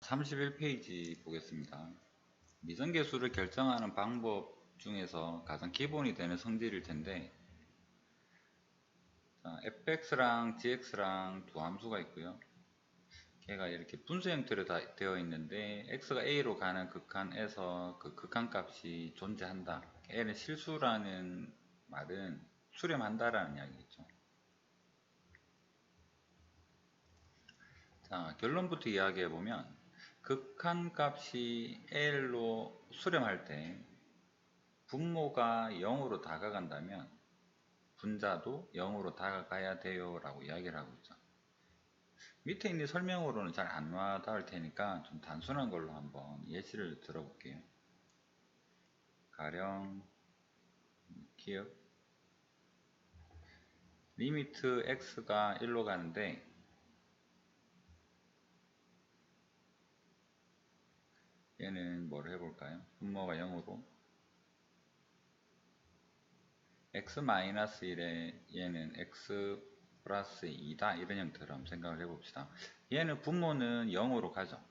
31페이지 보겠습니다. 미정계수를 결정하는 방법 중에서 가장 기본이 되는 성질일 텐데, fx랑 gx랑 두 함수가 있고요. 걔가 이렇게 분수 형태로 되어 있는데 x가 a로 가는 극한에서 그 극한값이 존재한다. 얘는 실수라는 말은 수렴한다라는 이야기겠죠. 자, 결론부터 이야기해보면 극한값이 L로 수렴할 때 분모가 0으로 다가간다면 분자도 0으로 다가가야 돼요 라고 이야기를 하고 있죠. 밑에 있는 설명으로는 잘 안 와닿을 테니까 좀 단순한 걸로 한번 예시를 들어볼게요. 가령 기억 리미트 x가 1로 가는데 얘는 뭘 해볼까요? 분모가 0으로 x-1에 얘는 x 플러스 2다 이런 형태로 한번 생각을 해봅시다. 얘는 분모는 0으로 가죠.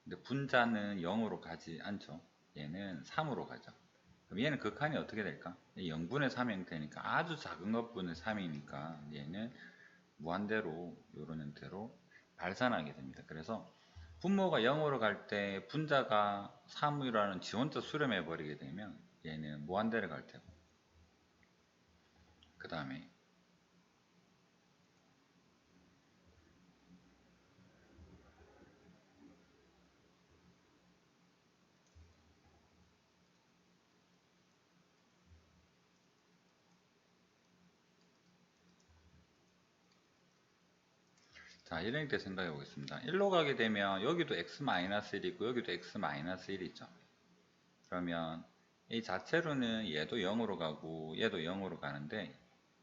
근데 분자는 0으로 가지 않죠. 얘는 3으로 가죠. 그럼 얘는 극한이 어떻게 될까? 0분의 3 형태니까 아주 작은 것분의 3이니까 얘는 무한대로 이런 형태로 발산하게 됩니다. 그래서 분모가 0으로 갈 때 분자가 3이라는 지원자 수렴해 버리게 되면 얘는 무한대로 갈 테고, 그 다음에 자, 이런 때 생각해 보겠습니다. 1로 가게 되면 여기도 x-1이고 여기도 x-1이 있죠. 그러면 이 자체로는 얘도 0으로 가고 얘도 0으로 가는데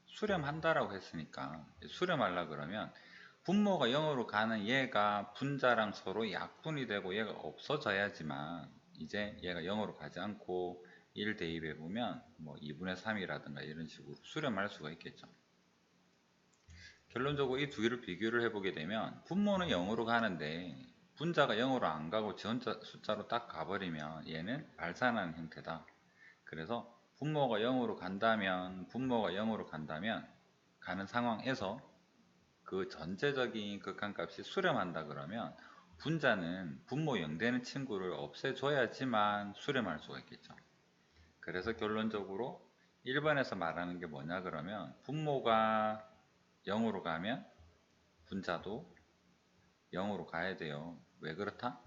수렴한다라고 했으니까 수렴하려 그러면 분모가 0으로 가는 얘가 분자랑 서로 약분이 되고 얘가 없어져야지만 이제 얘가 0으로 가지 않고 1 대입해 보면 뭐 2분의 3이라든가 이런 식으로 수렴할 수가 있겠죠. 결론적으로 이 두 개를 비교를 해보게 되면 분모는 0으로 가는데 분자가 0으로 안 가고 전자 숫자로 딱 가버리면 얘는 발산하는 형태다. 그래서 분모가 0으로 간다면 가는 상황에서 그 전체적인 극한값이 수렴한다 그러면 분자는 분모 0 되는 친구를 없애줘야지만 수렴할 수가 있겠죠. 그래서 결론적으로 1번에서 말하는 게 뭐냐 그러면 분모가 0으로 가면 분자도 0으로 가야 돼요. 왜 그렇다?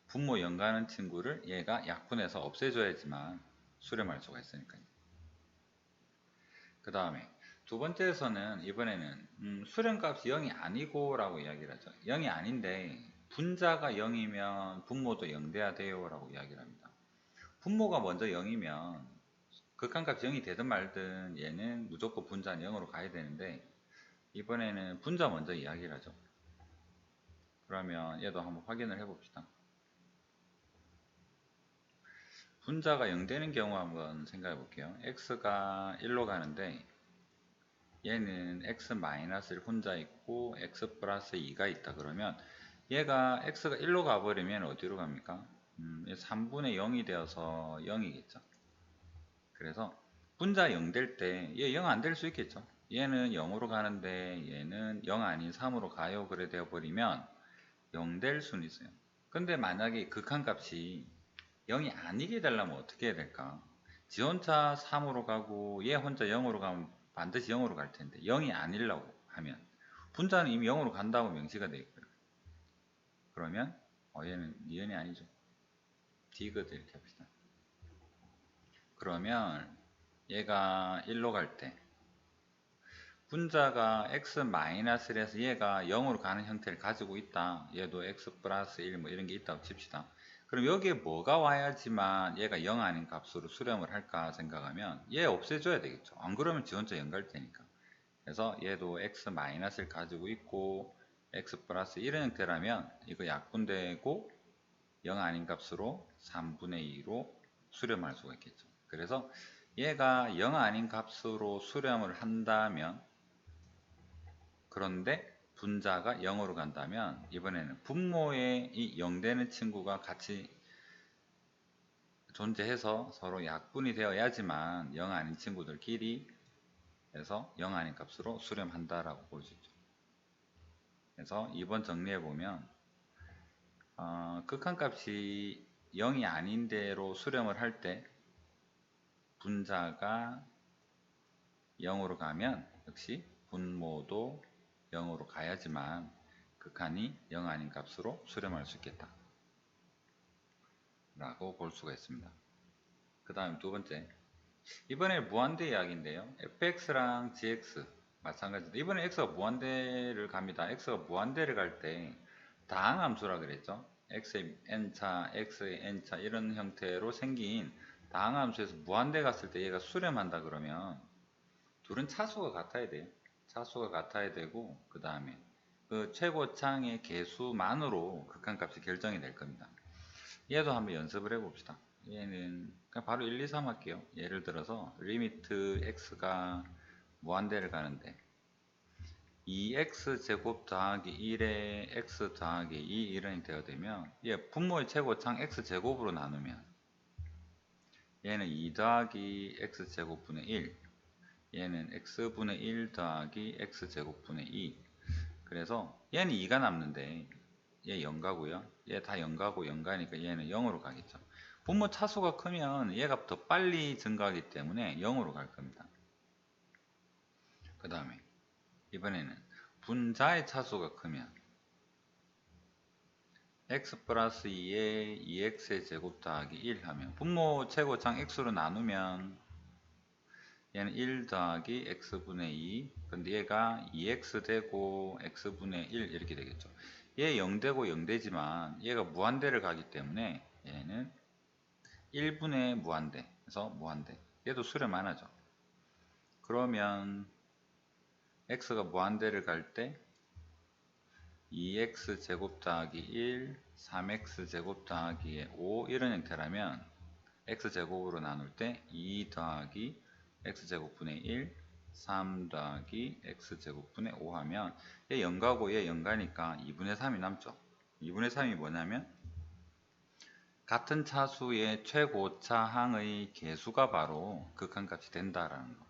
분모 0 가는 친구를 얘가 약분해서 없애줘야지만 수렴할 수가 있으니까요. 그 다음에 두 번째에서는 이번에는 수렴값이 0이 아니고 라고 이야기를 하죠. 0이 아닌데 분자가 0이면 분모도 0 돼야 돼요 라고 이야기를 합니다. 분모가 먼저 0이면 극한값이 0이 되든 말든 얘는 무조건 분자는 0으로 가야 되는데 이번에는 분자 먼저 이야기를 하죠. 그러면 얘도 한번 확인을 해 봅시다. 분자가 0 되는 경우 한번 생각해 볼게요. x가 1로 가는데 얘는 x-1 혼자 있고 x 플러스 2가 있다 그러면 얘가 x가 1로 가버리면 어디로 갑니까? 3분의 0이 되어서 0이겠죠. 그래서 분자 0 될 때 얘 0 안 될 수 있겠죠. 얘는 0으로 가는데 얘는 0 아닌 3으로 가요. 그래 되어 버리면 0 될 수는 있어요. 근데 만약에 극한값이 0이 아니게 되려면 어떻게 해야 될까? 지원차 3으로 가고 얘 혼자 0으로 가면 반드시 0으로 갈 텐데 0이 아니려고 하면 분자는 이미 0으로 간다고 명시가 되어 있고요. 그러면 얘는 니은이 아니죠. 디귿 이렇게 합시다. 그러면 얘가 1로 갈 때 분자가 x-1에서 얘가 0으로 가는 형태를 가지고 있다. 얘도 x 플러스 1 뭐 이런 게 있다고 칩시다. 그럼 여기에 뭐가 와야지만 얘가 0 아닌 값으로 수렴을 할까 생각하면 얘 없애줘야 되겠죠. 안 그러면 지원자 0 갈 테니까. 그래서 얘도 x-를 가지고 있고 x 플러스 1은 형태라면 이거 약분되고 0 아닌 값으로 3분의 2로 수렴할 수가 있겠죠. 그래서 얘가 0 아닌 값으로 수렴을 한다면 그런데 분자가 0으로 간다면 이번에는 분모에 이 0 되는 친구가 같이 존재해서 서로 약분이 되어야지만 0 아닌 친구들끼리 해서 0 아닌 값으로 수렴한다라고 볼 수 있죠. 그래서 2번 정리해보면 극한값이 0이 아닌 대로 수렴을 할 때 분자가 0으로 가면 역시 분모도 0으로 가야지만 극한이 0 아닌 값으로 수렴할 수 있겠다 라고 볼 수가 있습니다. 그 다음 두 번째, 이번에 무한대 이야기인데요. fx랑 gx 마찬가지로 이번에 x가 무한대를 갑니다. x가 무한대를 갈 때 다항함수라 그랬죠. x의 n차, x의 n차 이런 형태로 생긴 다항함수에서 무한대 갔을 때 얘가 수렴한다 그러면 둘은 차수가 같아야 돼요. 차수가 같아야 되고 그 다음에 그 최고창의 개수만으로 극한값이 결정이 될 겁니다. 얘도 한번 연습을 해봅시다. 얘는 그냥 바로 1, 2, 3 할게요. 예를 들어서 리미트 x가 무한대를 가는데 2x제곱 더하기 1에 x 더하기 2 이런 형태가 되면 얘 분모의 최고창 x제곱으로 나누면 얘는 2 더하기 x제곱분의 1, 얘는 x분의 1 더하기 x제곱분의 2. 그래서 얘는 2가 남는데 얘 0가고요. 얘 다 0가고 0가니까 얘는 0으로 가겠죠. 분모 차수가 크면 얘가 더 빨리 증가하기 때문에 0으로 갈 겁니다. 그 다음에 이번에는 분자의 차수가 크면 x 플러스 2에 2x의 제곱 더하기 1 하면 분모 최고창 x로 나누면 얘는 1 더하기 x분의 2 근데 얘가 2x 되고 x분의 1 이렇게 되겠죠. 얘 0 되고 0 되지만 얘가 무한대를 가기 때문에 얘는 1분의 무한대 그래서 무한대 얘도 수렴 안 하죠. 그러면 x가 무한대를 갈 때 2x 제곱 더하기 1 3x 제곱 더하기 5 이런 형태라면 x제곱으로 나눌 때 2 더하기 x제곱분의 1 3 더하기 x제곱분의 5 하면 얘 0가고 얘 0가니까 2분의 3이 남죠. 2분의 3이 뭐냐면 같은 차수의 최고차항의 개수가 바로 극한값이 된다라는 거.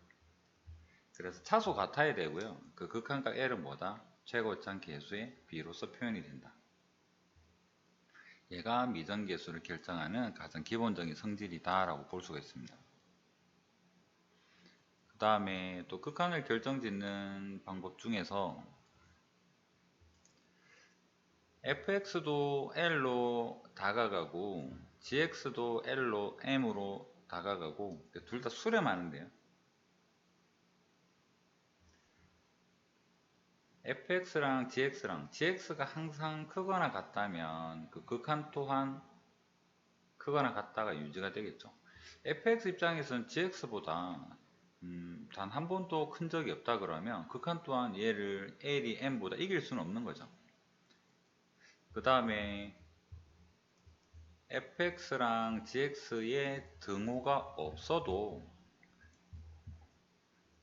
그래서 차수 같아야 되고요. 그 극한값 L은 뭐다? 최고차항 개수의 B로서 표현이 된다. 얘가 미정계수를 결정하는 가장 기본적인 성질이다 라고 볼 수가 있습니다. 그 다음에 또 극한을 결정짓는 방법 중에서 fx도 L로 다가가고 gx도 L로 M으로 다가가고 둘 다 수렴하는데요. fx랑 gx가 항상 크거나 같다면 그 극한 또한 크거나 같다가 유지가 되겠죠. fx 입장에서는 gx보다 단 한 번도 큰 적이 없다 그러면 극한 또한 얘를 L이 M보다 이길 수는 없는 거죠. 그 다음에 fx랑 gx의 등호가 없어도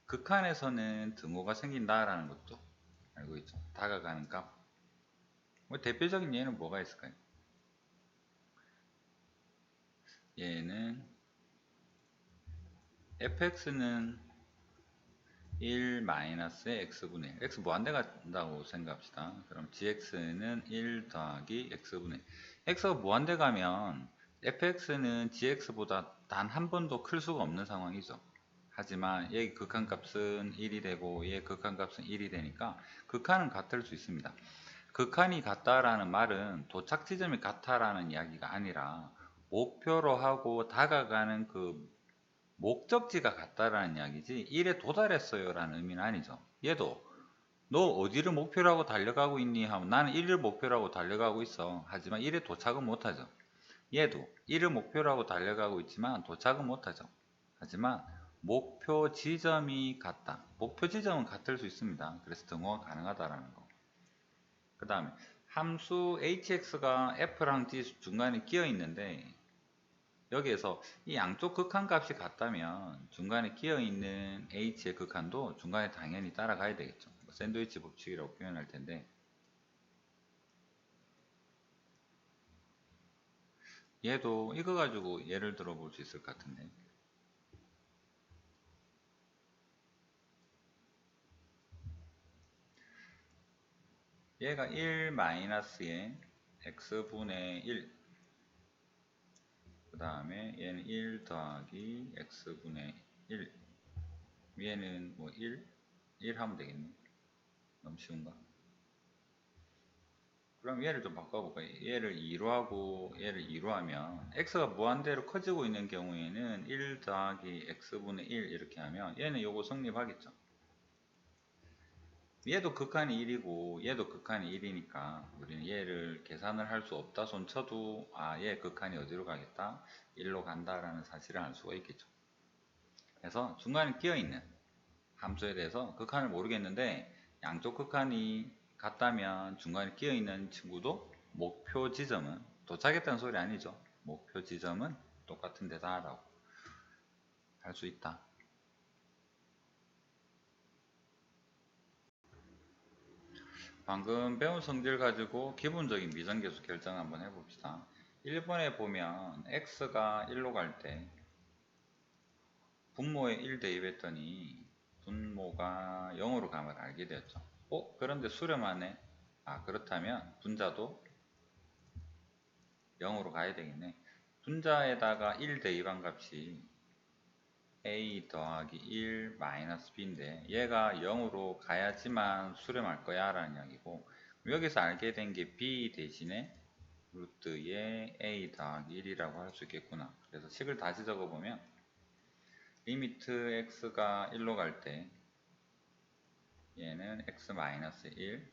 극한에서는 등호가 생긴다라는 것도 알고 있죠. 다가가는 값. 뭐 대표적인 예는 뭐가 있을까요? 얘는 fx는 1 마이너스의 x분의 1. x 무한대 간다고 생각합시다. 그럼 gx는 1 더하기 x분의 1. x가 무한대 가면 fx는 gx보다 단 한 번도 클 수가 없는 상황이죠. 하지만 얘 극한값은 1이 되고 얘 극한값은 1이 되니까 극한은 같을 수 있습니다. 극한이 같다라는 말은 도착 지점이 같다라는 이야기가 아니라 목표로 하고 다가가는 그 목적지가 같다라는 이야기지 1에 도달했어요 라는 의미는 아니죠. 얘도 너 어디를 목표로 하고 달려가고 있니 하면 나는 1을 목표로 하고 달려가고 있어. 하지만 1에 도착은 못하죠. 얘도 1을 목표로 하고 달려가고 있지만 도착은 못하죠. 하지만 목표 지점이 같다. 목표 지점은 같을 수 있습니다. 그래서 등호가 가능하다라는 거. 그 다음에 함수 hx가 f랑 g 중간에 끼어 있는데 여기에서 이 양쪽 극한값이 같다면 중간에 끼어 있는 h의 극한도 중간에 당연히 따라가야 되겠죠. 샌드위치 법칙이라고 표현할 텐데, 얘도 이거 가지고 예를 들어 볼 수 있을 것 같은데, 얘가 1 마이너스에 x분의 1, 그 다음에 얘는 1 더하기 x분의 1, 얘는 뭐 1 하면 되겠네. 너무 쉬운가? 그럼 얘를 좀 바꿔볼까요? 얘를 2로 하고 얘를 2로 하면 x가 무한대로 커지고 있는 경우에는 1 더하기 x분의 1 이렇게 하면 얘는 요거 성립하겠죠. 얘도 극한이 1이고 얘도 극한이 1이니까 우리는 얘를 계산을 할 수 없다 손 쳐도 얘 극한이 어디로 가겠다? 1로 간다라는 사실을 알 수가 있겠죠. 그래서 중간에 끼어있는 함수에 대해서 극한을 모르겠는데 양쪽 극한이 같다면 중간에 끼어있는 친구도 목표 지점은 도착했다는 소리 아니죠. 목표 지점은 똑같은 데다 라고 할 수 있다. 방금 배운 성질 가지고 기본적인 미정계수 결정 한번 해봅시다. 1번에 보면 x가 1로 갈 때 분모에 1 대입했더니 분모가 0으로 감을 알게 되었죠. 그런데 수렴하네. 그렇다면 분자도 0으로 가야 되겠네. 분자에다가 1 대입한 값이 a 더하기 1 마이너스 b인데 얘가 0으로 가야지만 수렴할 거야 라는 이야기고, 여기서 알게 된 게 b 대신에 루트의 a 더하기 1이라고 할 수 있겠구나. 그래서 식을 다시 적어보면 리미트 x가 1로 갈 때 얘는 x 마이너스 1,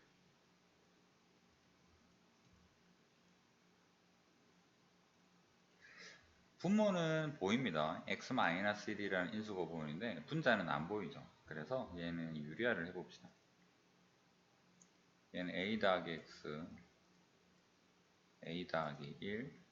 분모는 보입니다. x 마이너스 1이라는 인수거부문인데 분자는 안 보이죠. 그래서 얘는 유리화를 해봅시다. 얘는 a 더하기 x, a 더하기 1,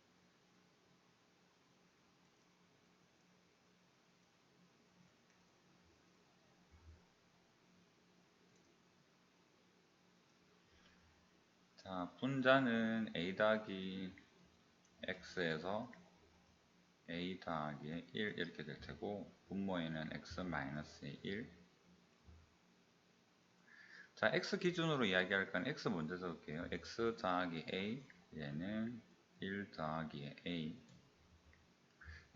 자, 분자는 a 더하기 x에서 a 더하기 1 이렇게 될 테고, 분모에는 x 마이너스 1. 자, x 기준으로 이야기할 건 x 먼저 적을게요. x 더하기 a, 얘는 1 더하기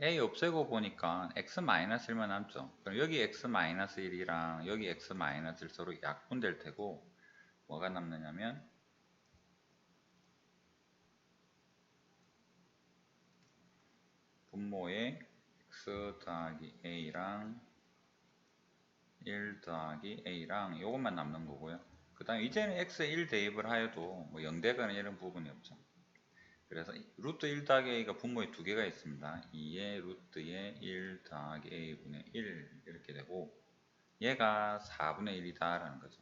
a 없애고 보니까 x 마이너스 1만 남죠. 그럼 여기 x 마이너스 1이랑 여기 x 마이너스 1 서로 약분될 테고, 뭐가 남느냐면 분모에 x 더하기 a랑 1 더하기 a랑 요것만 남는 거고요. 그 다음에 이제는 x에 1 대입을 하여도 뭐 0되거나 이런 부분이 없죠. 그래서 루트 1 더하기 a가 분모에 두 개가 있습니다. 2의 루트의 1 더하기 a분의 1 이렇게 되고, 얘가 4분의 1이다 라는 거죠.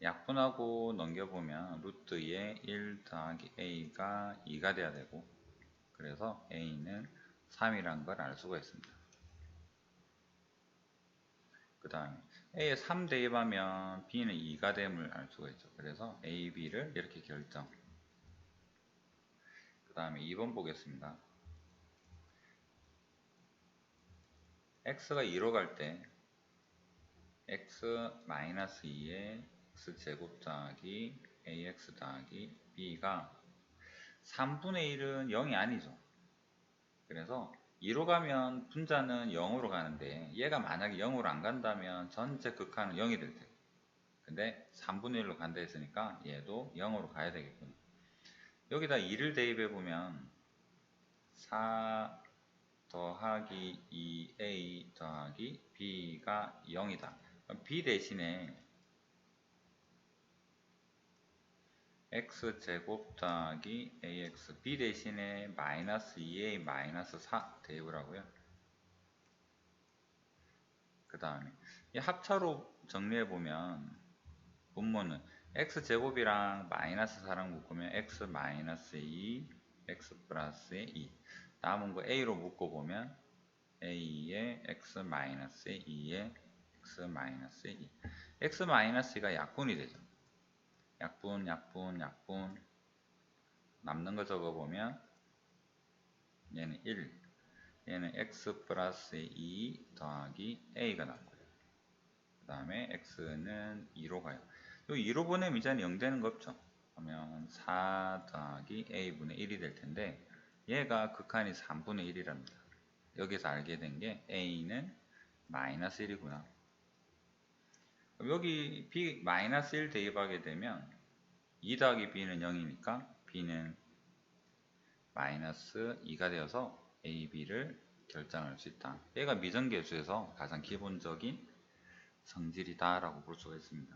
약분하고 넘겨보면 루트의 1 더하기 a가 2가 돼야 되고, 그래서 a는 3이라는 걸 알 수가 있습니다. 그 다음에 a에 3 대입하면 b는 2가 됨을 알 수가 있죠. 그래서 a, b를 이렇게 결정. 그 다음에 2번 보겠습니다. x가 2로 갈 때 x-2의 x제곱 더하기 ax 더하기 b가 3분의 1은 0이 아니죠. 그래서 2로 가면 분자는 0으로 가는데 얘가 만약에 0으로 안 간다면 전체 극한은 0이 될 테고, 근데 3분의 1로 간다 했으니까 얘도 0으로 가야 되겠군요. 여기다 2를 대입해 보면 4 더하기 2a 더하기 b가 0이다. 그럼 b 대신에 x제곱 더하기 ax, b 대신에 마이너스 2a 마이너스 4 대입을 하고요. 그 다음에 이 합차로 정리해보면 분모는 x제곱이랑 마이너스 4랑 묶으면 x 마이너스 2, x 플러스의 2. 남은 거 a로 묶어보면 a의 x 마이너스 2의 x-2. x-2가 약분이 되죠. 약분 남는 거 적어보면 얘는 1, 얘는 x 플러스 2 더하기 a가 나와요. 그 다음에 x는 2로 가요. 이 2로 보내면 이제는 0 되는 거 없죠. 그러면 4 더하기 a분의 1이 될 텐데 얘가 극한이 3분의 1이랍니다. 여기서 알게 된 게 a는 마이너스 1이구나. 여기 b 마이너스 1 대입하게 되면 2 더하기 b는 0이니까 b는 마이너스 2가 되어서 a, b를 결정할 수 있다. 얘가 미정계수에서 가장 기본적인 성질이다 라고 볼 수가 있습니다.